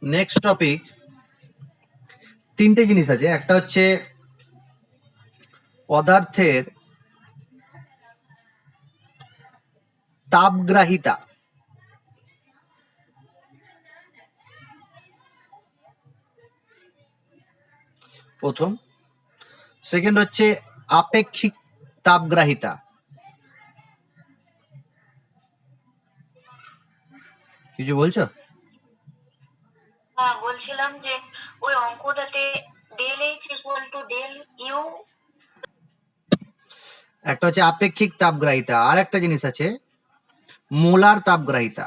Next topic, তিনটে জিনিস আছে। একটা হচ্ছে পদার্থের তাপগ্রাহিতা, প্রথম। সেকেন্ড হচ্ছে আপেক্ষিক তাপগ্রাহিতা। কিছু বলছো? হ্যাঁ, বলছিলাম যে ওই অঙ্কটাতে del H equal to del U. একটা হচ্ছে আপেক্ষিক তাপগ্রাহিতা, আর একটা জিনিস আছে মোলার তাপগ্রাহিতা।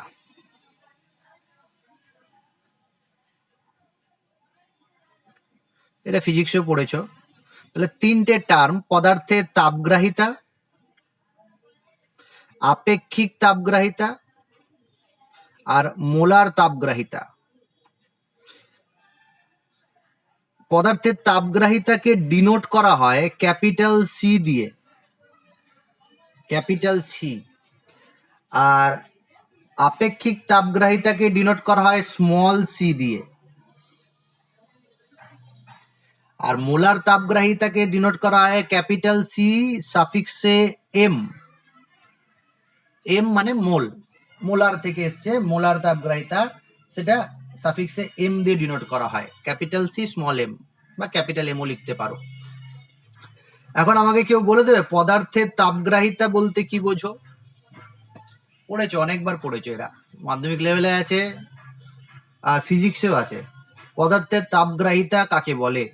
এটা ফিজিক্সেও পড়েছো। তাহলে তিনটে টার্ম, পদার্থের তাপগ্রাহিতা, আপেক্ষিক তাপগ্রাহিতা আর মোলার তাপগ্রাহিতা। পদার্থের তাপগ্রাহিতাকে ডিনোট করা হয় ক্যাপিটাল সি দিয়ে, ক্যাপিটাল সি। আর আপেক্ষিক তাপগ্রাহিতাকে ডিনোট করা হয় স্মল সি দিয়ে। আর মোলার তাপগ্রাহিতাকে ডিনোট করা হয় ক্যাপিটাল সি সাফিক্সে এম। এম মানে মোল, মোলার থেকে এসছে মোলার তাপগ্রাহিতা, সেটা সাফিক্সে এম দিয়ে ডিনোট করা হয়, ক্যাপিটাল সি স্মল এম বা ক্যাপিটাল এমও লিখতে পারো। এখন আমাকে কেউ বলে দেবে পদার্থের তাপগ্রাহিতা বলতে কি বোঝো? পড়েছো, অনেকবার পড়েছো, এরা মাধ্যমিক লেভেলে আছে আর ফিজিক্সেও আছে। পদার্থের তাপগ্রাহিতা কাকে বলে?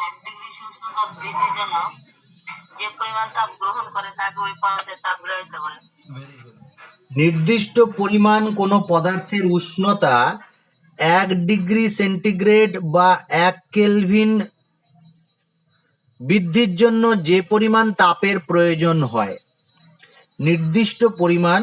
এক ডিগ্রি উষ্ণতা বৃদ্ধির জন্য যে পরিমাণ তাপ গ্রহণ করে তাকে ওই পদার্থের তাপগ্রাহিতা বলে। নির্দিষ্ট পরিমাণ কোনো পদার্থের উষ্ণতা 1 ডিগ্রি সেন্টিগ্রেড বা 1 কেলভিন বৃদ্ধির জন্য যে পরিমাণ তাপের প্রয়োজন হয়, নির্দিষ্ট পরিমাণ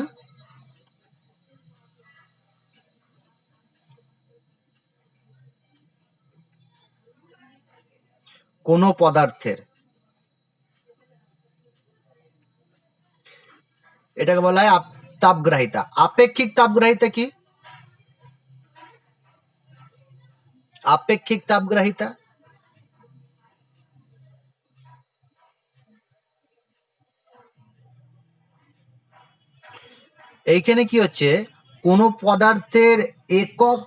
কোনো পদার্থের, এটাকে বলা হয় তাপগ্রাহিতা। আপেক্ষিক তাপগ্রাহিতা কি? আপেক্ষিক তাপগ্রাহিতা এইখানে কি হচ্ছে, কোনো পদার্থের একক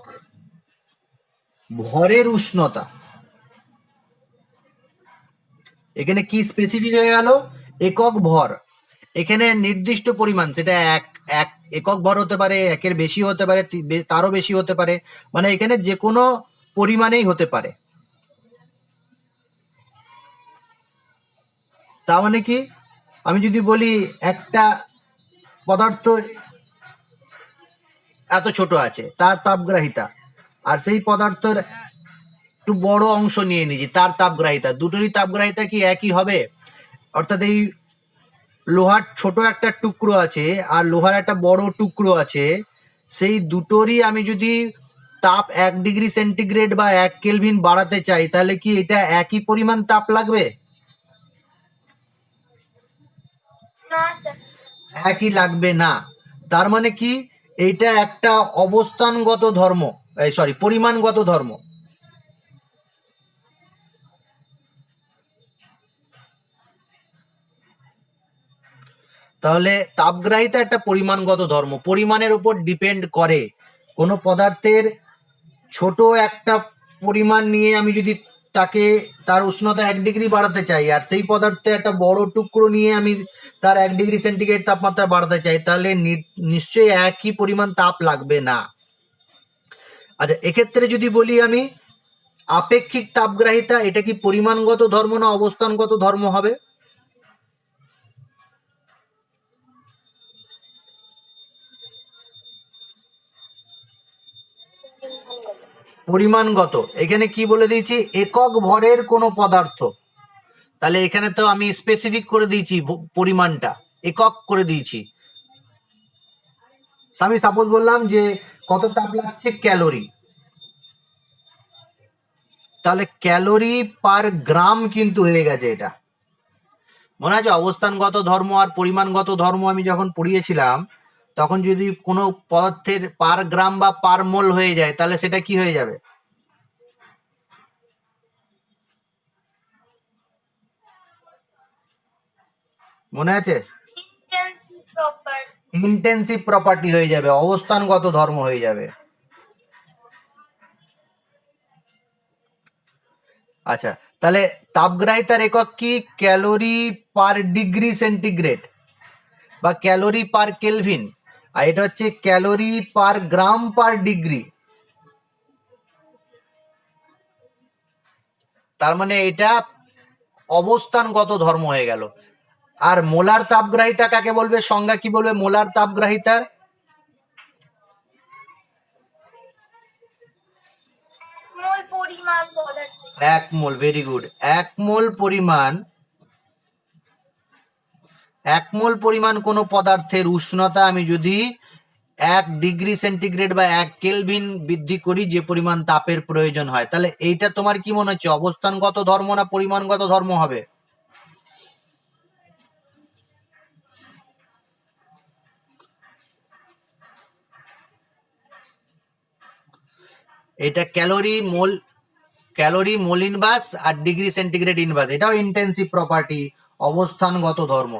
ভরের উষ্ণতা, এখানে কি স্পেসিফিক হয়ে গেল, একক ভর। এখানে নির্দিষ্ট পরিমাণ, সেটা এক এক একক ভর হতে পারে, একের বেশি হতে পারে, তারও বেশি হতে পারে, মানে এখানে যে কোনো পরিমাণেই হতে পারে। তার মানে কি, আমি যদি বলি একটা পদার্থ এত ছোট আছে, তার তাপগ্রাহিতা, আর সেই পদার্থের একটু বড় অংশ নিয়ে নিয়েছি, তার তাপগ্রাহিতা, দুটোরই তাপগ্রাহিতা কি একই হবে? অর্থাৎ এই লোহার ছোট একটা টুকরো আছে আর লোহার একটা বড় টুকরো আছে, সেই দুটোরই আমি যদি তাপ 1 ডিগ্রি সেন্টিগ্রেড বা 1 কেলভিন বাড়াতে চাই, তাহলে কি এটা একই পরিমাণ তাপ লাগবে? একই লাগবে না। তার মানে কি, এইটা একটা অবস্থানগত ধর্ম, সরি পরিমাণগত ধর্ম। তাহলে তাপগ্রাহিতা একটা পরিমাণগত ধর্ম, পরিমাণের উপর ডিপেন্ড করে। কোনো পদার্থের ছোট একটা পরিমাণ নিয়ে আমি যদি তাকে তার উষ্ণতা 1 ডিগ্রি বাড়াতে চাই, আর সেই পদার্থে একটা বড় টুকরো নিয়ে আমি তার 1 ডিগ্রি সেন্টিগ্রেড তাপমাত্রা বাড়াতে চাই, তাহলে নিশ্চয়ই একই পরিমাণ তাপ লাগবে না। আচ্ছা, এক্ষেত্রে যদি বলি আমি আপেক্ষিক তাপগ্রাহিতা, এটা কি পরিমাণগত ধর্ম না অবস্থানগত ধর্ম হবে? পরিমাণগত। এখানে কি বলে দিয়েছি, একক ভরের কোনো পদার্থ, তাহলে এখানে তো আমি স্পেসিফিক করে দিয়েছি পরিমাণটা, একক করে দিয়েছি। আমি সাপোজ বললাম যে কত তাপ লাগছে, ক্যালোরি, তাহলে ক্যালোরি পার গ্রাম কিন্তু হয়ে গেছে এটা, মনে আছে অবস্থানগত ধর্ম আর পরিমাণগত ধর্ম আমি যখন পড়িয়েছিলাম, তখন যদি কোনো পদার্থের পার গ্রাম বা পার মোল হয়ে যায় তাহলে সেটা কি হয়ে যাবে? মনে আছে? ইন্টেন্সিভ প্রপার্টি হয়ে যাবে, অবস্থানগত ধর্ম হয়ে যাবে। আচ্ছা, তাহলে তাপগ্রাহিতার একক কি? ক্যালোরি পার ডিগ্রি সেন্টিগ্রেড বা ক্যালোরি পার কেলভিন, আর এটা হচ্ছে ক্যালোরি পার গ্রাম পার ডিগ্রি। তার মানে এটা অবস্থানগত ধর্ম হয়ে গেল। আর মোলার তাপগ্রাহিতা কাকে বলবে? সংজ্ঞা কি বলবে মোলার তাপগ্রাহিতার? এক মোল, ভেরি গুড। এক মোল পরিমাণ কোনো পদার্থের উষ্ণতা আমি যদি 1 ডিগ্রি সেন্টিগ্রেড বা 1 কেলভিন বৃদ্ধি করি, যে পরিমাণ তাপের প্রয়োজন হয়, তাহলে এইটা তোমার কি মনে হচ্ছে অবস্থানগত ধর্ম না পরিমাণগত ধর্ম হবে? এটা ক্যালোরি মোল ইনভার্স আর ডিগ্রি সেন্টিগ্রেড ইনভার্স, এটাও ইন্টেন্সিভ প্রপার্টি, অবস্থানগত ধর্ম।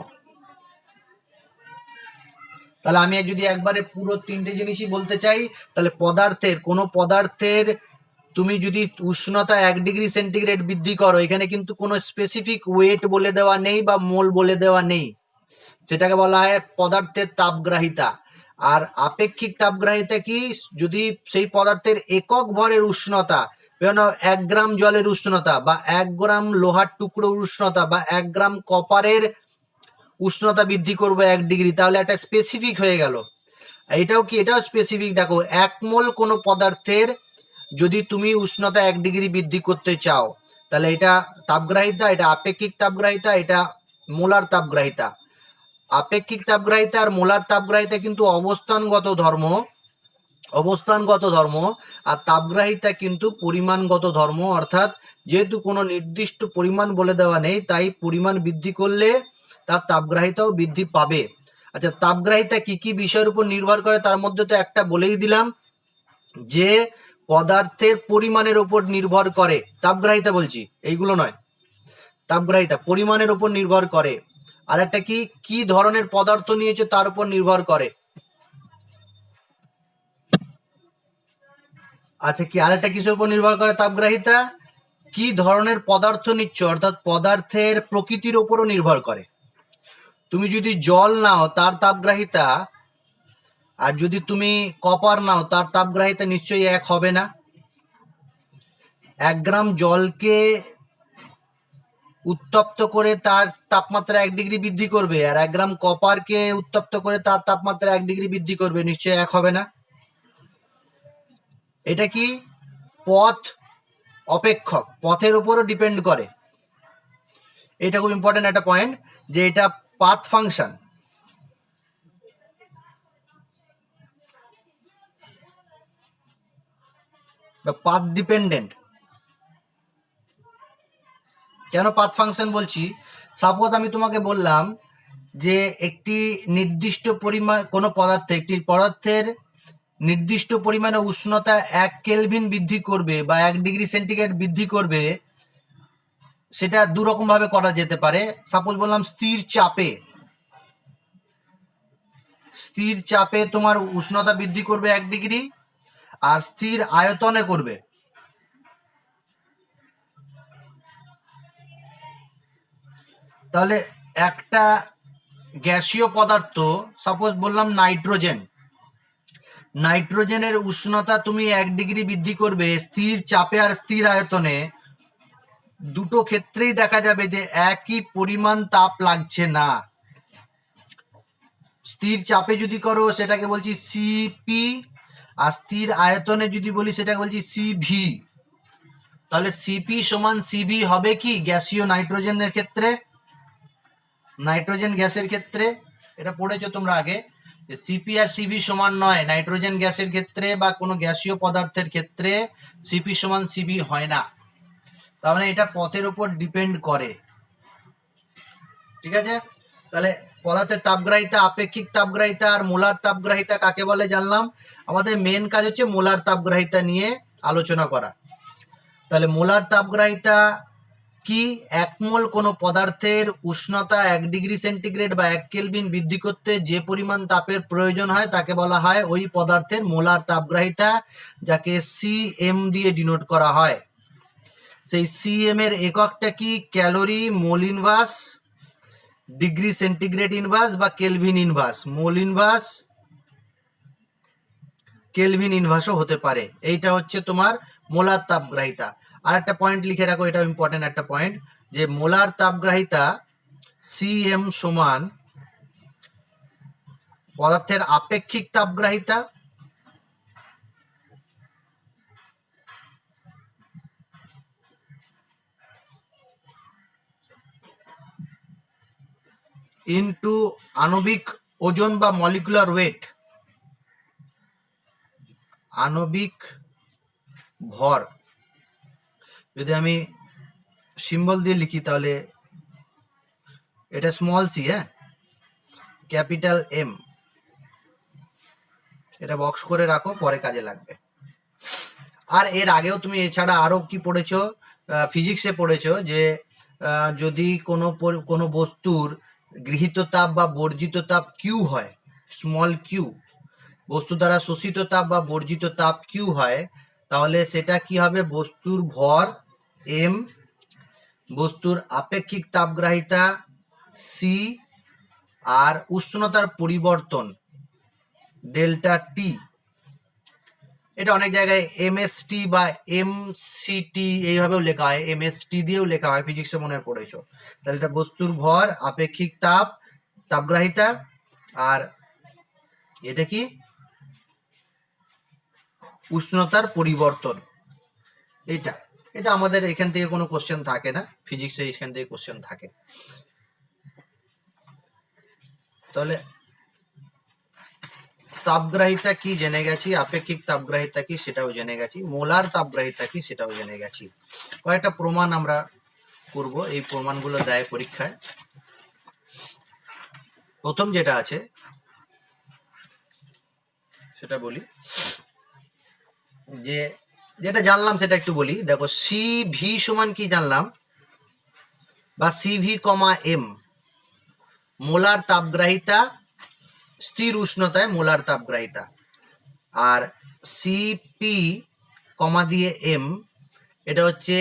তাহলে আমি যদি একবারে পুরো 3টে জিনিসই বলতে চাই, তাহলে কোনো পদার্থের তুমি যদি উষ্ণতা 1 ডিগ্রি সেন্টিগ্রেড বৃদ্ধি করো, এখানে কিন্তু কোনো স্পেসিফিক ওয়েট বলে দেওয়া নেই বা মোল বলে দেওয়া নেই, সেটাকে বলা হয় পদার্থের তাপগ্রাহিতা। আর আপেক্ষিক তাপগ্রাহিতা কি? যদি সেই পদার্থের একক ভরের উষ্ণতা, 1 গ্রাম জলের উষ্ণতা বা 1 গ্রাম লোহার টুকরোর উষ্ণতা বা 1 গ্রাম কপারের উষ্ণতা বৃদ্ধি করবো 1 ডিগ্রি, তাহলে একটা স্পেসিফিক হয়ে গেল। এটাও কি? এটাও স্পেসিফিক। দেখো, 1 মোল কোনো পদার্থের যদি তুমি উষ্ণতা 1 ডিগ্রি বৃদ্ধি করতে চাও, তাহলে এটা তাপগ্রাহিতা, এটা আপেক্ষিক তাপগ্রাহিতা, এটা মোলার তাপগ্রাহিতা। আপেক্ষিক তাপগ্রাহিতা আর মোলার তাপগ্রাহিতা কিন্তু অবস্থানগত ধর্ম, আর তাপগ্রাহিতা কিন্তু পরিমাণগত ধর্ম। অর্থাৎ যেহেতু কোনো নির্দিষ্ট পরিমাণ বলে দেওয়া নেই, তাই পরিমাণ বৃদ্ধি করলে তার তাপগ্রাহিতাও বৃদ্ধি পাবে। আচ্ছা, তাপগ্রাহিতা কি কি বিষয়ের উপর নির্ভর করে? তার মধ্যে তো একটা বলেই দিলাম, যে পদার্থের পরিমাণের উপর নির্ভর করে। তাপগ্রাহিতা বলছি, এইগুলো নয়। তাপগ্রাহিতা পরিমাণের উপর নির্ভর করে। আর একটা কি ধরনের পদার্থ নিয়েছে তার উপর নির্ভর করে। আচ্ছা, কি আরেকটা কিসের উপর নির্ভর করে তাপগ্রাহিতা? কি ধরনের পদার্থ নিচ্ছ, অর্থাৎ পদার্থের প্রকৃতির উপরও নির্ভর করে। তুমি যদি জল নাও তার তাপগ্রাহিতা, আর যদি তুমি কপার নাও তার তাপগ্রাহিতা নিশ্চয়ই এক হবে না। 1 গ্রাম জলকে উত্তপ্ত করে তার তাপমাত্রা 1 ডিগ্রি বৃদ্ধি করবে, আর 1 গ্রাম কপারকে উত্তপ্ত করে তার তাপমাত্রা 1 ডিগ্রি বৃদ্ধি করবে, নিশ্চয়ই এক হবে না। এটা কি? পথ অপেক্ষক, পথের উপরও ডিপেন্ড করে। এটা খুব ইম্পর্টেন্ট একটা পয়েন্ট, যে এটা পাথ ফাংশন বা পাথ ডিপেন্ডেন্ট। কেন পাথ ফাংশন বলছি? সাপোজ আমি তোমাকে বললাম যে একটি নির্দিষ্ট পরিমাণ কোনো পদার্থের নির্দিষ্ট পরিমাণে উষ্ণতা 1 কেলভিন বৃদ্ধি করবে বা 1 ডিগ্রি সেন্টিগ্রেড বৃদ্ধি করবে, সেটা দুরকম ভাবে করা যেতে পারে। সাপোজ বললাম স্থির চাপে তোমার উষ্ণতা বৃদ্ধি করবে 1 ডিগ্রি, আর স্থির আয়তনে করবে। তাহলে একটা গ্যাসীয় পদার্থ, সাপোজ বললাম নাইট্রোজেনের উষ্ণতা তুমি 1 ডিগ্রি বৃদ্ধি করবে স্থির চাপে আর স্থির আয়তনে, দুটো ক্ষেত্রেই দেখা যাবে যে একই পরিমাণ তাপ লাগছে না। স্থির চাপে যদি করো সেটাকে বলছি সিপি, আর স্থির আয়তনে যদি বলি সেটাকে বলছি সিভি। তাহলে সিপি সমান সিভি হবে কি গ্যাসীয় নাইট্রোজেনের ক্ষেত্রে? নাইট্রোজেন গ্যাসের ক্ষেত্রে এটা পড়েছো তোমরা আগে, যে সিপি আর সিভি সমান নয়। নাইট্রোজেন গ্যাসের ক্ষেত্রে বা কোনো গ্যাসীয় পদার্থের ক্ষেত্রে সিপি সমান সিভি হয় না। তার মানে এটা পথের উপর ডিপেন্ড করে। ঠিক আছে, তাহলে পদার্থের তাপগ্রাহিতা, আপেক্ষিক তাপগ্রাহিতা আর মোলার তাপগ্রাহিতা কাকে বলে জানলাম। আমাদের মেন কাজ হচ্ছে মোলার তাপগ্রাহিতা নিয়ে আলোচনা করা। তাহলে মোলার তাপগ্রাহিতা কি? 1 মোল কোনো পদার্থের উষ্ণতা 1 ডিগ্রি সেন্টিগ্রেড বা 1 কেলভিন বৃদ্ধি করতে যে পরিমাণ তাপের প্রয়োজন হয় তাকে বলা হয় ওই পদার্থের মোলার তাপগ্রাহিতা, যাকে সিএম দিয়ে ডিনোট করা হয়। সেই সিএম এর এককটা কি? Calorie, mole inverse, degree centigrade inverse বা kelvin inverse. Mole inverse, kelvin ইনভার্সও হতে পারে। এইটা হচ্ছে তোমার মোলার তাপগ্রাহিতা। আর একটা পয়েন্ট লিখে রাখো, এটা ইম্পর্টেন্ট একটা পয়েন্ট, যে মোলার তাপগ্রাহিতা সিএম সমান পদার্থের আপেক্ষিক তাপগ্রাহিতা ইনটু আণবিক ওজন বা মলিকুলার ওয়েট, আণবিক ভর। যদি আমি সিম্বল দিয়ে লিখি তাহলে এটা স্মল সি, হ্যাঁ, ক্যাপিটাল এম, এটা বক্স করে রাখো, পরে কাজে লাগবে। আর এর আগেও তুমি এছাড়া আরো কি পড়েছো, ফিজিক্সে পড়েছো যে যদি কোনো বস্তুর গৃহীত তাপ বা বর্জিত তাপ কিউ হয়, স্মল কিউ, বস্তু দ্বারা শোষিত তাপ বা বর্জিত তাপ কিউ হয়, তাহলে সেটা কি হবে? বস্তুর ভর এম, বস্তুর আপেক্ষিক তাপগ্রাহিতা সি, আর উষ্ণতার পরিবর্তন ডেল্টা টি। এটা অনেক জায়গায় এমএসটি বা এমসিটি এইভাবেও লেখা হয়, এমএসটি দিয়েও লেখা হয়, ফিজিক্সে মনে হয় পড়েছো। তাহলে এটা বস্তুর ভর, আপেক্ষিক তাপ, তাপগ্রাহিতা, আর এটা কি? উষ্ণতার পরিবর্তন। এটা এটা আমাদের এখান থেকে কোনো কোশ্চেন থাকে না, ফিজিক্সে এখান থেকে কোশ্চেন থাকে। তাহলে তাপগ্রাহিতা কি জেনে গেছি, আপেক্ষিক তাপগ্রাহিতা কি সেটাও জেনে গেছি, মোলার তাপগ্রাহিতা কি সেটাও জেনে গেছি। কয়েকটা প্রমাণ আমরা করব, এই প্রমাণগুলো দেয় পরীক্ষায়। প্রথম যেটা আছে সেটা বলি, যে যেটা জানলাম সেটা একটু বলি। দেখো সি ভি সমান কি জানলাম, বা সি ভি কমা এম, মোলার তাপগ্রাহিতা, স্থির উষ্ণতায় মোলার তাপগ্রাহিতা। আর সিপি কমা দিয়ে এম, এটা হচ্ছে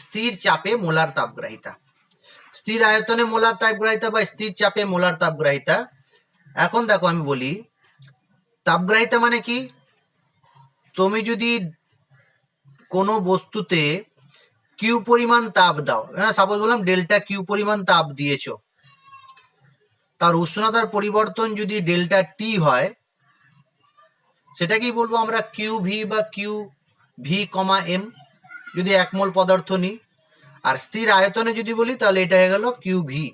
স্থির চাপে মোলার তাপগ্রাহিতা। স্থির আয়তনে মোলার তাপগ্রাহিতা বা স্থির চাপে মোলার তাপগ্রাহিতা। এখন দেখো আমি বলি, তাপগ্রাহিতা মানে কি? তুমি যদি কোনো বস্তুতে কিউ পরিমাণ তাপ দাও, সাপোজ বললাম ডেল্টা কিউ পরিমাণ তাপ দিয়েছো, তার উষ্ণতার পরিবর্তন যদি ডেল্টা টি হয়, সেটাকেই বলবো আমরা কিউ ভি বা কিউ ভি কমা এম, যদি 1 মোল পদার্থ নিই। আর স্থির আয়তনে যদি বলি তাহলে এটা হয়ে গেল কিউ ভি।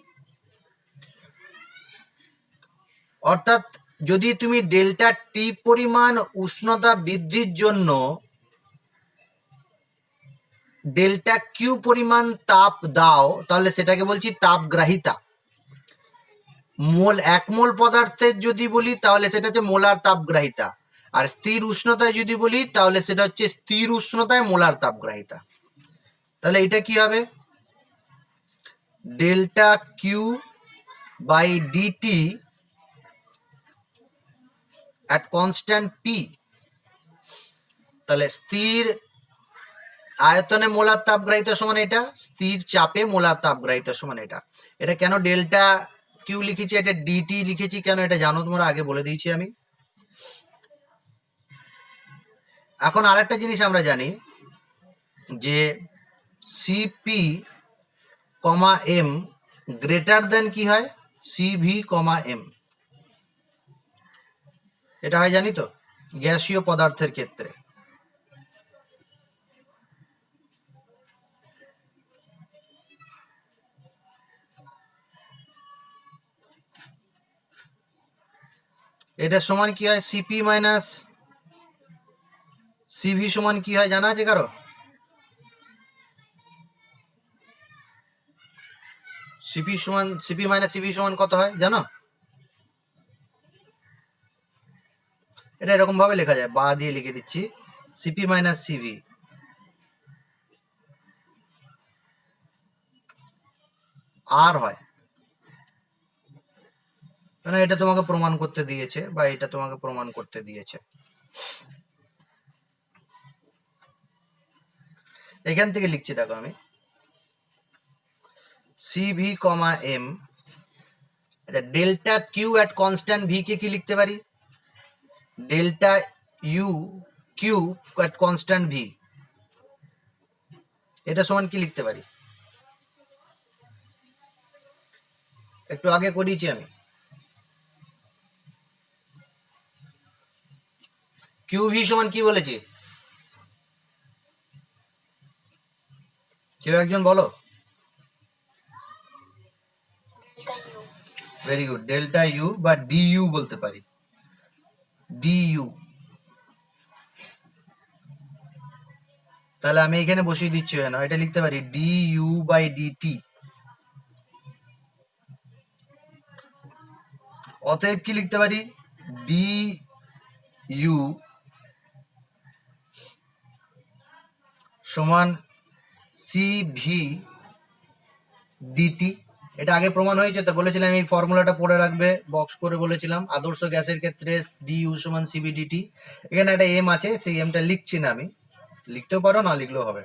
অর্থাৎ যদি তুমি ডেল্টা টি পরিমাণ উষ্ণতা বৃদ্ধির জন্য ডেল্টা কিউ পরিমাণ তাপ দাও, তাহলে সেটাকে বলছি তাপগ্রাহিতা। মোল 1 মোল পদার্থের যদি বলি তাহলে সেটা হচ্ছে মোলার তাপগ্রাহিতা। আর স্থির উষ্ণতায় যদি বলি তাহলে সেটা হচ্ছে স্থির উষ্ণতায় মোলার তাপগ্রাহিতা। তাহলে এটা কি হবে? Delta q by dt at constant p। তাহলে স্থির আয়তনে মোলার তাপগ্রাহিতা সমান এটা, স্থির চাপে মোলার তাপগ্রাহিতা সমান এটা। এটা কেন ডেল্টা কিউ লিখেছি, এটা ডিটি লিখেছি কেন এটা জানো তোমরা, আগে বলে দিয়েছি আমি। এখন আরেকটা জিনিস আমরা জানি যে CP comma M greater than কি হয়, সিভি কমা এম। এটা হয় জানি তো গ্যাসীয় পদার্থের ক্ষেত্রে। এটা সমান কি হয়, সিপি মাইনাস সিভি সমান কি হয় জানা আছে কারো? সিপি মাইনাস সিভি সমান কত হয় জানো? এটা এরকম ভাবে লেখা যায়, বা দিয়ে লিখে দিচ্ছি সিপি মাইনাস সিভি আর হয়, কারণ এটা তোমাকে প্রমাণ করতে দিয়েছে বা এটা তোমাকে প্রমাণ করতে দিয়েছে। এখান থেকে লিখছি, দেখো আমি Cv comma m, delta q at constant v কে কি লিখতে পারি? Delta u q at constant v, এটা সমান কি লিখতে পারি? একটু আগে করিয়েছি আমি। কিউ ভি সমান কি বলেছি? কেউ একজন বলো। ভেরি গুড, ডেল্টা ইউ বা ডিইউ বলতে পারি, ডিইউ। তাহলে আমি এখানে বসিয়ে দিচ্ছি, না এটা লিখতে পারি ডিইউ বাই ডিটি। অতএব কি লিখতে পারি? ডিইউ সমান সিভি ডিটি। এটা আগে প্রমাণ হয়েছে তো, বলেছিলাম এই ফর্মুলাটা পড়ে রাখবে, বক্স করে বলেছিলাম আদর্শ গ্যাসের ক্ষেত্রে ডিইউ সমান সিভি ডিটি। এখানে একটা এম আছে, সেই এমটা লিখছি না আমি, লিখতেও পারো না লিখলেও হবে।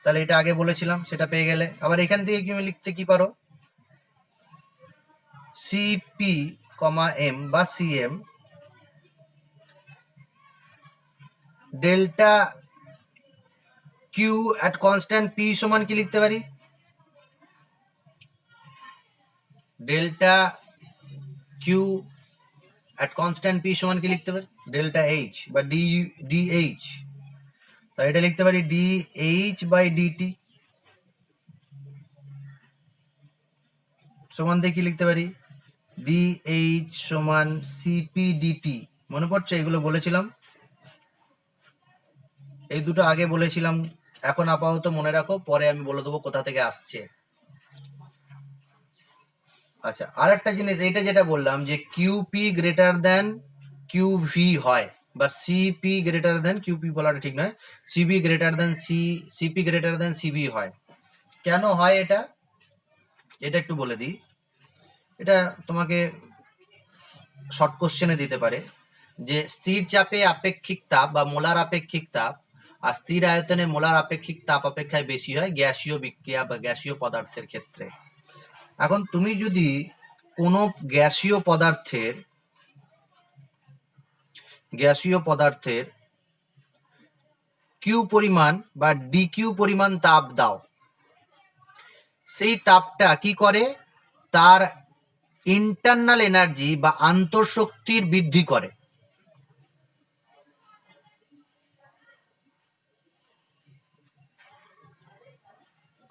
তাহলে এটা আগে বলেছিলাম, সেটা পেয়ে গেলে। আবার এখান থেকে তুমি লিখতে কি পারো? সিপি কমা এম বা Cm delta q at constant p সমান কি লিখতে পারি? Delta q at constant p সমান কি লিখতে পারি? ডেল্টা এইচ বা ডিএইচ। তাহলে এটা লিখতে পারি ডিএইচ বাই ডিটি সমান দিয়ে কি লিখতে পারি? ডিএইচ সমান সিপি ডিটি। মনে পড়ছে এগুলো বলেছিলাম, এই দুটো আগে বলেছিলাম। এখন আপাতত মনে রাখো, পরে আমি বলে দেবো কোথা থেকে আসছে। আচ্ছা, আর একটা জিনিস, এইটা যেটা বললাম যে কিউপি গ্রেটার দেন কিউভি হয়, বা সিপি গ্রেটার দেন কিউপি বলাটা ঠিক নয়, CB greater than CP greater than CB হয়। কেন হয় এটা? এটা একটু বলে দিই। এটা তোমাকে শর্ট কোশ্চেনে দিতে পারে যে স্থির চাপে আপেক্ষিক তাপ বা মোলার আপেক্ষিক তাপ আর স্থির আয়তনে মোলার আপেক্ষিক তাপ অপেক্ষায় বেশি হয় গ্যাসীয় বিক্রিয়া বা গ্যাসীয় পদার্থের ক্ষেত্রে। এখন তুমি যদি কোনো গ্যাসীয় পদার্থের কিউ পরিমাণ বা ডিকিউ পরিমাণ তাপ দাও, সেই তাপটা কি করে? তার ইন্টারনাল এনার্জি বা আন্তঃশক্তির বৃদ্ধি করে।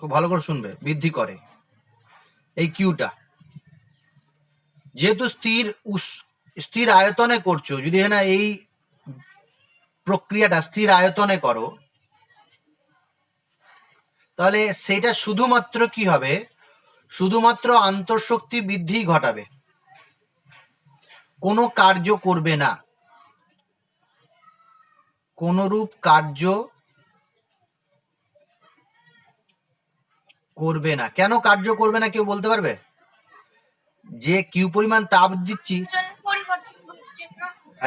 খুব ভালো করে শুনবে, বৃদ্ধি করে এই কিউটা। যেহেতু স্থির আয়তনে করছো, যদি না এই প্রক্রিয়াটা স্থির আয়তনে করো, তাহলে সেটা শুধুমাত্র কি হবে? শুধুমাত্র আন্তঃশক্তি বৃদ্ধি ঘটাবে, কোনো কার্য করবে না, কোনরূপ কার্য করবে না। কেন কার্য করবে না কেউ বলতে পারবে? যে কিউ পরিমাণ তাপ দিচ্ছি,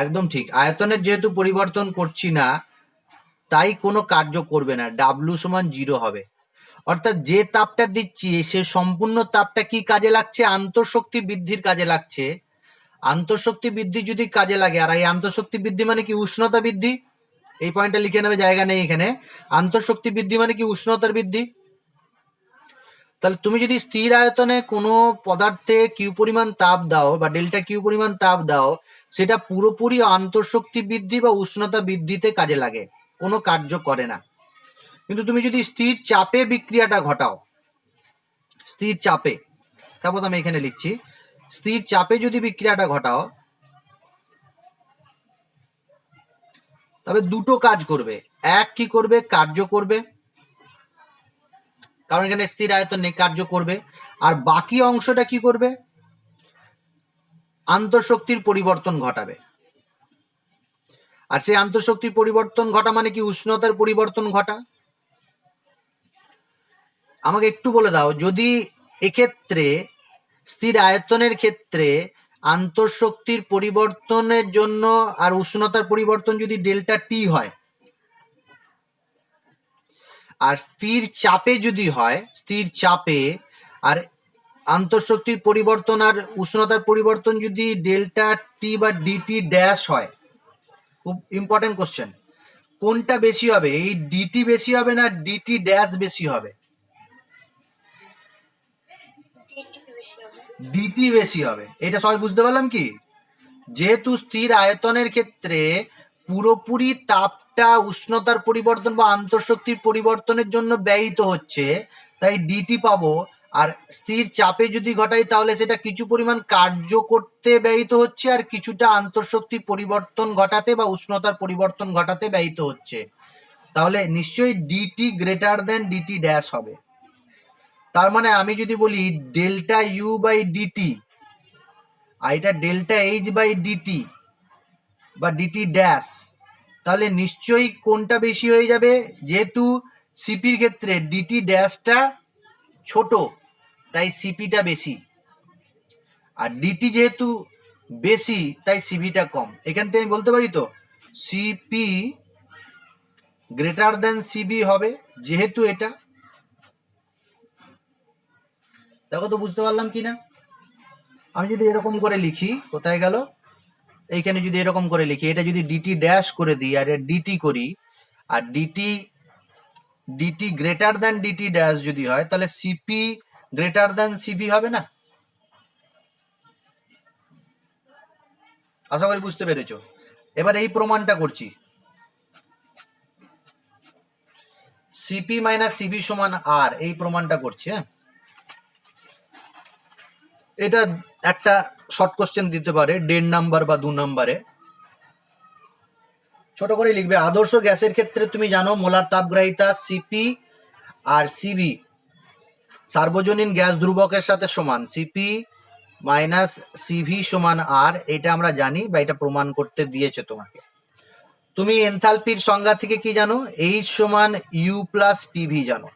একদম ঠিক, আয়তনের যেহেতু পরিবর্তন করছি না, তাই কোনো কার্য করবে না, ডাব্লু সমান 0 হবে। অর্থাৎ যে তাপটা দিচ্ছি সে সম্পূর্ণ তাপটা কি কাজে লাগছে? আন্তঃশক্তি বৃদ্ধির কাজে লাগছে। আন্তঃশক্তি বৃদ্ধি যদি কাজে লাগে, আর এই আন্তঃশক্তি বৃদ্ধি মানে কি? উষ্ণতা বৃদ্ধি। এই পয়েন্টটা লিখে নেবে, জায়গা নেই এখানে। আন্তঃশক্তি বৃদ্ধি মানে কি? উষ্ণতার বৃদ্ধি। তাহলে তুমি যদি স্থির আয়তনে কোনো পদার্থে কিউ পরিমাণ তাপ দাও বা ডেল্টা কিউ পরিমাণ তাপ দাও, সেটা পুরোপুরি আন্তঃশক্তি বৃদ্ধি বা উষ্ণতা বৃদ্ধিতে কাজে লাগে, কোনো কার্য করে না। কিন্তু তুমি যদি স্থির চাপে বিক্রিয়াটা ঘটাও, স্থির চাপে, সাপোজ আমি এখানে লিখছি, স্থির চাপে যদি বিক্রিয়াটা ঘটাও, তবে দুটো কাজ করবে। এক, কি করবে? কার্য করবে। কারণ এখানে স্থির আয়তন নেই, কার্য করবে। আর বাকি অংশটা কি করবে? আন্তঃশক্তির পরিবর্তন ঘটাবে। আর সেই আন্তঃশক্তির পরিবর্তন ঘটা মানে কি? উষ্ণতার পরিবর্তন ঘটা। আমাকে একটু বলে দাও, যদি এক্ষেত্রে স্থির আয়তনের ক্ষেত্রে আন্তঃশক্তির পরিবর্তনের জন্য আর উষ্ণতার পরিবর্তন যদি ডেল্টা টি হয়, আর স্থির চাপে যদি হয়, স্থির চাপে আর আন্তঃশক্তির পরিবর্তন আর উষ্ণতার পরিবর্তন যদি ডেল্টা টি বা ডিটি ড্যাশ হয়, খুব ইম্পর্টেন্ট কোশ্চেন, কোনটা বেশি হবে? এই ডিটি বেশি হবে না ডিটি ড্যাশ বেশি হবে? ডিটি বেশি হবে। এটা সবাই বুঝতে পারলাম কি? যেহেতু স্থির আয়তনের ক্ষেত্রে পুরোপুরি তাপটা উষ্ণতার পরিবর্তন বা আন্তঃশক্তির পরিবর্তনের জন্য ব্যয়িত হচ্ছে, তাই ডিটি পাবো। আর স্থির চাপে যদি ঘটাই তাহলে সেটা কিছু পরিমাণ কার্য করতে ব্যয়িত হচ্ছে আর কিছুটা আন্তঃশক্তির পরিবর্তন ঘটাতে বা উষ্ণতার পরিবর্তন ঘটাতে ব্যয়িত হচ্ছে। তাহলে নিশ্চয়ই dt greater than dt dash হবে। তার মানে আমি যদি বলি ডেল্টা ইউ বাই ডিটি আর এটা ডেল্টা এইচ বাই ডিটি বা ডিটি ড্যাশ, তাহলে নিশ্চয়ই কোনটা বেশি হয়ে যাবে? যেহেতু সিপির ক্ষেত্রে ডিটি ড্যাশটা ছোট, তাই সিপিটা বেশি। আর ডিটি যেহেতু বেশি, তাই সিপিটা কম। এখান থেকে আমি বলতে পারি তো সিপি গ্রেটার দেন সিবি হবে, যেহেতু এটা। দেখো তো বুঝতে পারলাম কিনা? আমি যদি এরকম করে লিখি, কোথায় গেল? এইখানে যদি এরকম করে লিখি, এটা যদি ডিটি ড্যাশ করে দিই আর ডিটি করি, আর DT greater than DT dash যদি হয়, তাহলে সিপি গ্রেটার দ্যান সিপি হবে না? আশা করি বুঝতে পেরেছো। এবার এই প্রমাণটা করছি, সিপি মাইনাস সিপি সমান আর, এই প্রমাণটা করছি। হ্যাঁ, এটা একটা শর্ট কোশ্চেন দিতে পারে 1.5 নাম্বার বা 2 নাম্বারে। ছোট করে লিখবে, আদর্শ গ্যাসের ক্ষেত্রে তুমি জানো মোলার তাপগ্রাহিতা সিপি আর সিবি সার্বজনীন গ্যাস ধ্রুবকের সাথে সমান। সিপি মাইনাস সিভি সমান আর, এটা আমরা জানি বা এটা প্রমাণ করতে দিয়েছে তোমাকে। তুমি এনথালপির সংজ্ঞা থেকে কি জানো? এইচ সমান ইউ প্লাস পিভি জানো।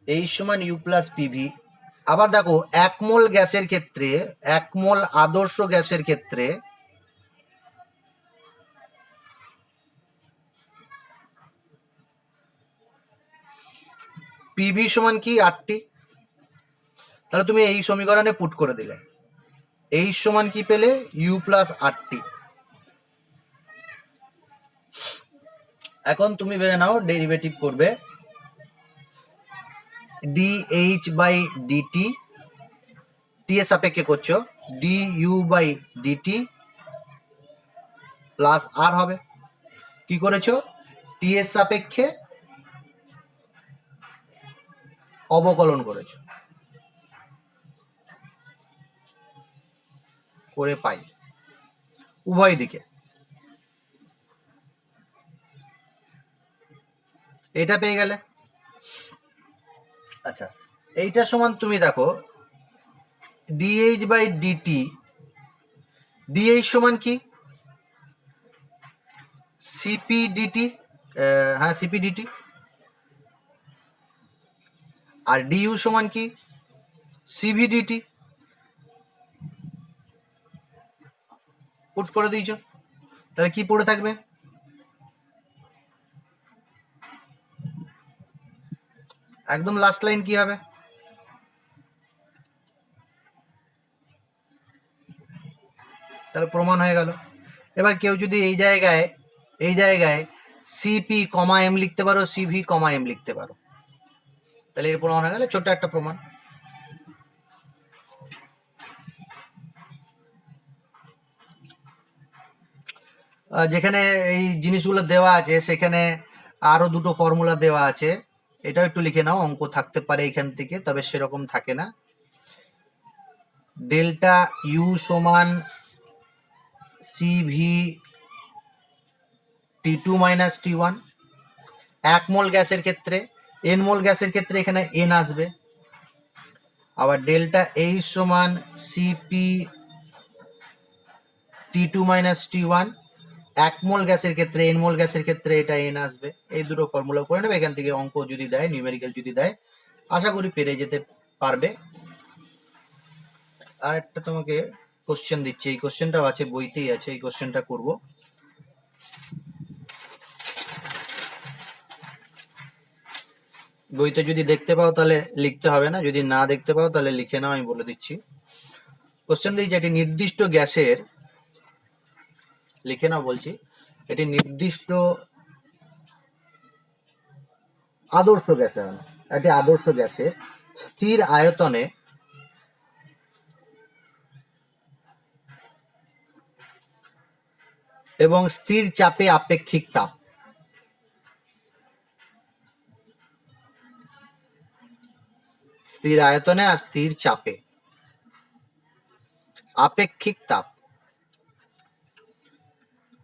এইচ সমান ইউ প্লাস পিভি। আবার দেখো, 1 মোল গ্যাসের ক্ষেত্রে, 1 মোল আদর্শ গ্যাসের ক্ষেত্রে পিভি সমান কি? 8টি। তাহলে তুমি এই সমীকরণে পুট করে দিলে, এইচ সমান কি পেলে? ইউ প্লাস 8টি। এখন তুমি ভেবে নাও, ডেরিভেটিভ করবে ডিএইচ বাই ডিটি, টি এর সাপেক্ষে করছো, D U by DT plus R হবে। কি করেছো? টি এর সাপেক্ষে অবকলন করেছো, করে পাই উভয় দিকে। এটা পেয়ে গেলে। আচ্ছা, এইটা সমান তুমি দেখো ডিএইচ বাই ডিটি, ডিএইচ সমান কি? সিপি ডিটি, হ্যাঁ সিপি ডিটি। আর ডিইউ সমান কি? CV DT. পুট করে দিয়েছ, তাহলে কি পড়ে থাকবে? একদম লাস্ট লাইন কি হবে? তাহলে প্রমাণ হয়ে গেল। এবার কেউ যদি এই জায়গায় সিপি কমা এম লিখতে পারো, সিভি কমা এম লিখতে পারো, তাহলে এর প্রমাণ হয়ে গেল। ছোট্ট একটা প্রমাণ। যেখানে এই জিনিসগুলো দেওয়া আছে সেখানে আরো দুটো ফর্মুলা দেওয়া আছে, এটাও একটু লিখে নাও। অঙ্ক থাকতে পারে এখান থেকে, তবে সেরকম থাকে না। ডেল্টা ইউ সমান সিভি টি টু মাইনাস টি ওয়ান। 1 মোল গ্যাসের ক্ষেত্রে এন মোল গ্যাসের ক্ষেত্রে এখানে এন আসবে। আবার ডেল্টা এইচ সমান সিপি টি2 মাইনাস টি1। এক মোল গ্যাসের ক্ষেত্রে এন মোল গ্যাসের ক্ষেত্রে এটা এন আসবে। এই দুটো ফর্মুলা করে নেবে। এখান থেকে অঙ্ক যদি দেয়, নিউমেরিক্যাল যদি দেয়, আশা করি পেরে যেতে পারবে। আর একটা তোমাকে কোশ্চেন দিচ্ছি, এই কোশ্চেনটাও আছে, বইতেই আছে, এই কোশ্চেনটা করব। বইতে যদি দেখতে পাও তাহলে লিখতে হবে না, যদি না দেখতে পাও তাহলে লিখে নাও, আমি বলে দিচ্ছি। কোশ্চেন দিয়েছে একটি নির্দিষ্ট গ্যাসের, লিখে নাও বলছি, এটি নির্দিষ্ট আদর্শ গ্যাস, একটি আদর্শ গ্যাসের স্থির আয়তনে এবং স্থির চাপে আপেক্ষিক তাপ, স্থির আয়তনে আর স্থির চাপে আপেক্ষিক তাপ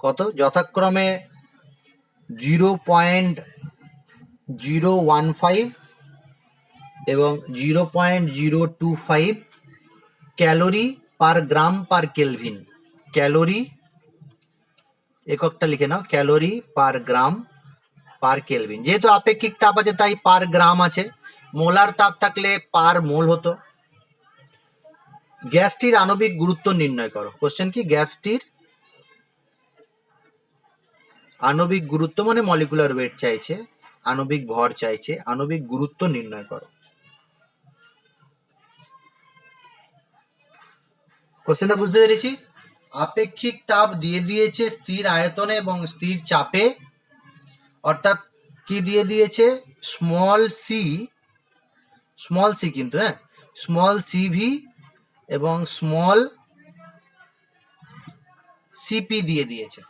কত, যথাক্রমে 0.015 এবং 0.025 ক্যালোরি পার গ্রাম পার কেলভিন। ক্যালোরি এককটা লিখে নাও, ক্যালোরি পার গ্রাম পার কেলভিন। যেহেতু আপেক্ষিক তাপ আছে তাই পার গ্রাম আছে, মোলার তাপ থাকলে পার মোল হতো। গ্যাসটির আণবিক গুরুত্ব নির্ণয় করো। কোশ্চেন কি, গ্যাসটির আণবিক গুরুত্ব মানে মলিকুলার ওয়েট চাইছে, আণবিক ভর চাইছে, আণবিক গুরুত্ব নির্ণয় করো। কোশ্চেনটা বুঝতে পেরেছি? আপেক্ষিক তাপ দিয়ে দিয়েছে স্থির আয়তনে এবং স্থির চাপে, অর্থাৎ কি দিয়ে দিয়েছে, স্মল সি কিন্তু, হ্যাঁ, স্মল সিভি এবং স্মল সিপি দিয়ে দিয়েছে।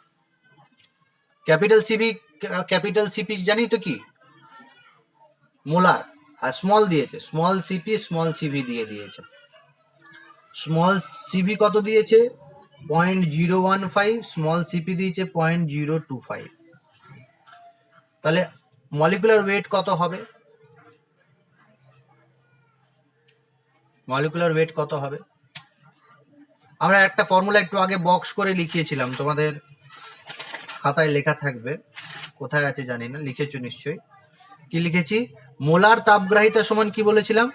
ক্যাপিটাল সিপি জানি তো কি, মোলার, আর স্মল দিয়েছে স্মল সিপি স্মল সিভি দিয়ে দিয়েছে। স্মল সিভি কত দিয়েছে, 0.015, স্মল সিপি দিয়েছে 0.025। তাহলে মলিকুলার ওয়েট কত হবে, মলিকুলার ওয়েট কত হবে? আমরা একটা ফর্মুলা একটু আগে বক্স করে লিখিয়েছিলাম, তোমাদের খাতায় লেখা থাকবে, কোথায় আছে জানি না, লিখেছো নিশ্চয়ই। কি লিখেছি, মোলার তাপগ্রাহিতা সমান কি বলেছিলাম,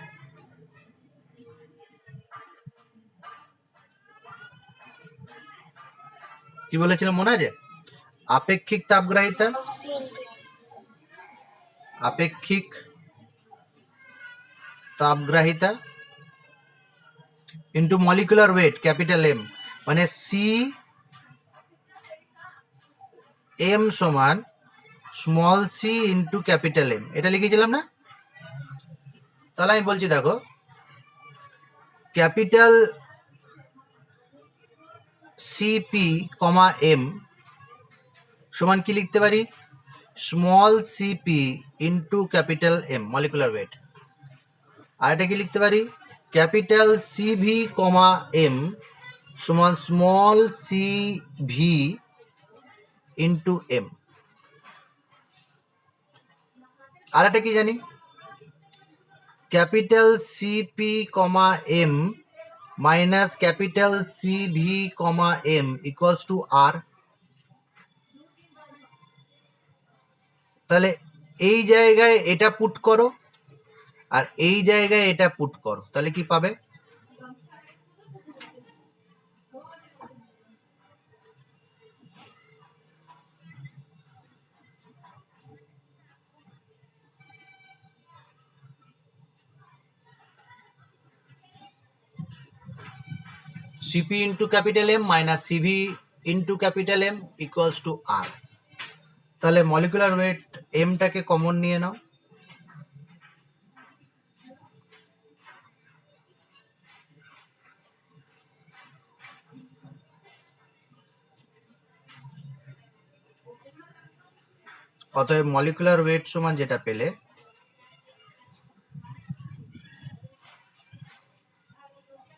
কি বলেছিলাম মনে আছে? আপেক্ষিক তাপগ্রাহিতা, আপেক্ষিক তাপগ্রাহিতা into molecular weight capital M, মানে সি এম সমান small C into capital M, এটা লিখেছিলাম না? তাহলে আমি বলছি দেখো, ক্যাপিটাল সিপি কমা এম সমান কি লিখতে পারি, small CP into capital M molecular weight. আর এটা কি লিখতে পারি, ক্যাপিটাল সিভি কমা এম সমান স্মল সিভি ইন্টু এম। আর একটা কি জানি, capital CP comma M minus capital CV comma M equals to R. তাহলে এই জায়গায় এটা পুট করো আর এই জায়গায় এটা পুট করো, তাহলে কি পাবে, CP into capital M minus CV into capital M equals to R. তাহলে মলিকুলার ওয়েট এমটাকে কমন নিয়ে নাও, অতএব মলিকুলার ওয়েট সমান যেটা পেলে,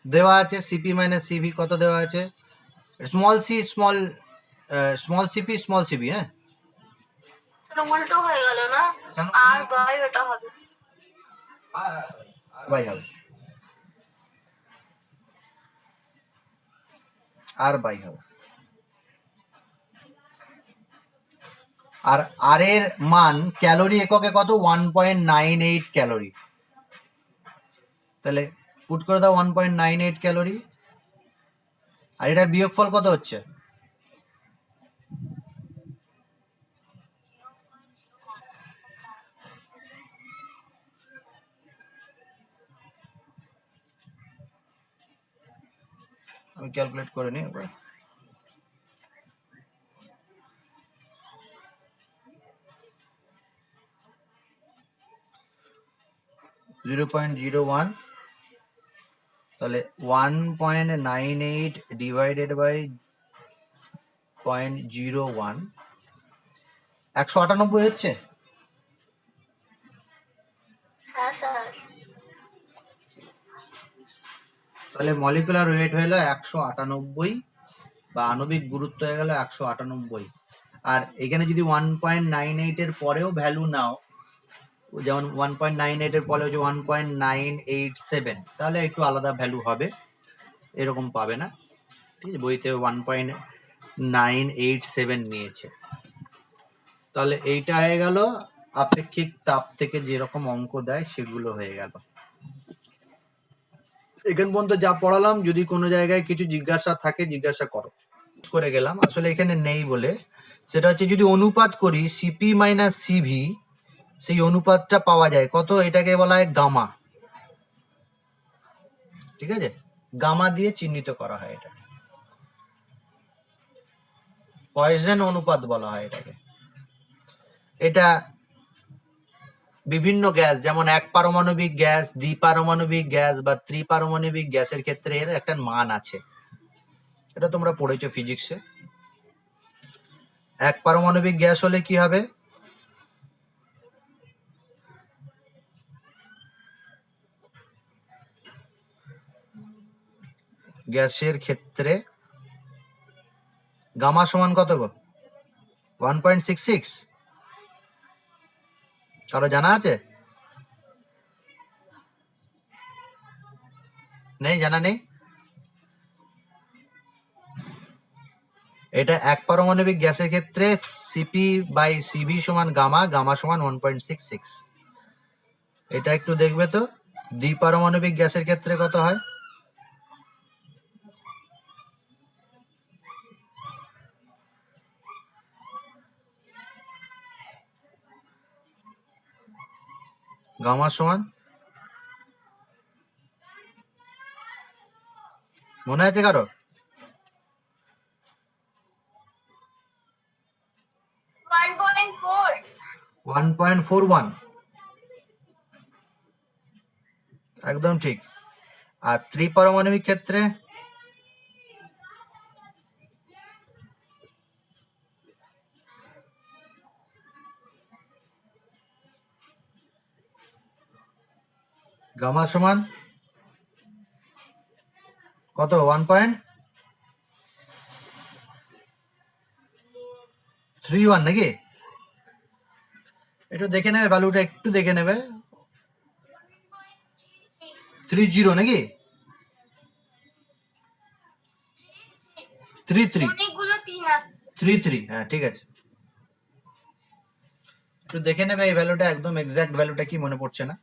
দেওয়া আছে সিপি মাইনাস সিভি কত দেওয়া আছে, small c small Cp small Cv, হ্যাঁ উল্টো হয়ে গেল না, কেন আর বাই ওটা হবে। বাই হবে, আর বাই হবে। আর আর এর মান ক্যালোরি এককে কত? 1.98 ক্যালোরি। তাহলে পুট করে দাও 1.98 ক্যালোরি। আর এটার বিয়োগফল কত হচ্ছে? আমি ক্যালকুলেট করে নিই একবার। (0.01) তাহলে 1.98 ডিভাইডেড বাই 0.01, 198 হচ্ছে। হ্যাঁ স্যার। তাহলে মলিকুলার ওয়েট হলো 198, বা আণবিক গুরুত্ব হয়ে গেল 198। আর এখানে যদি 1.98 এর পরেও ভ্যালু নাও, যেমন 1.98 এর পরে হচ্ছে 1.987, তাহলে একটু আলাদা ভ্যালু হবে, এরকম পাবে না। ঠিক আছে, বইতে 1.987 নিয়েছে। তাহলে এইটা হয়ে গেল আপেক্ষিক তাপ থেকে যেরকম অঙ্ক দেয় সেগুলো হয়ে গেল। এখান পর্যন্ত যা পড়ালাম, যদি কোনো জায়গায় কিছু জিজ্ঞাসা থাকে জিজ্ঞাসা করো। করে গেলাম, আসলে এখানে নেই বলে, সেটা হচ্ছে যদি অনুপাত করি সিপি মাইনাস সিভি, সেই অনুপাতটা পাওয়া যায় কত? এটাকে বলা হয় গামা। ঠিক আছে, গামা দিয়ে চিহ্নিত করা হয় এটা, পয়জন অনুপাত বলা হয় এটাকে। এটা বিভিন্ন গ্যাস, যেমন এক পারমাণবিক গ্যাস, দ্বিপারমাণবিক গ্যাস বা ত্রিপারমাণবিক গ্যাসের ক্ষেত্রে এর একটা মান আছে, এটা তোমরা পড়েছো ফিজিক্সে। এক পারমাণবিক গ্যাস হলে কি হবে? গ্যাসের ক্ষেত্রে গামা সমান কত গো? 1.66। কারো জানা আছে? নেই, জানা নেই। এটা এক পারমাণবিক গ্যাসের ক্ষেত্রে সিপি বাই সিভি সমান গামা, গামা সমান 1.66। এটা একটু দেখবে তো, দ্বিপারমাণবিক গ্যাসের ক্ষেত্রে কত হয়? গামা সমান, মনে আছে কারো? 1.41, একদম ঠিক। আর ত্রিপারমাণবিক ক্ষেত্রে গামা সমান কত? 1.31 নাকি? একটু দেখে নেবে, ভ্যালুটা একটু দেখে নেবে। 30 নাকি? 33, হ্যাঁ ঠিক আছে। একটু দেখে নেবে এই ভ্যালুটা, একদম এক্সাক্ট ভ্যালুটা কি মনে পড়ছে না।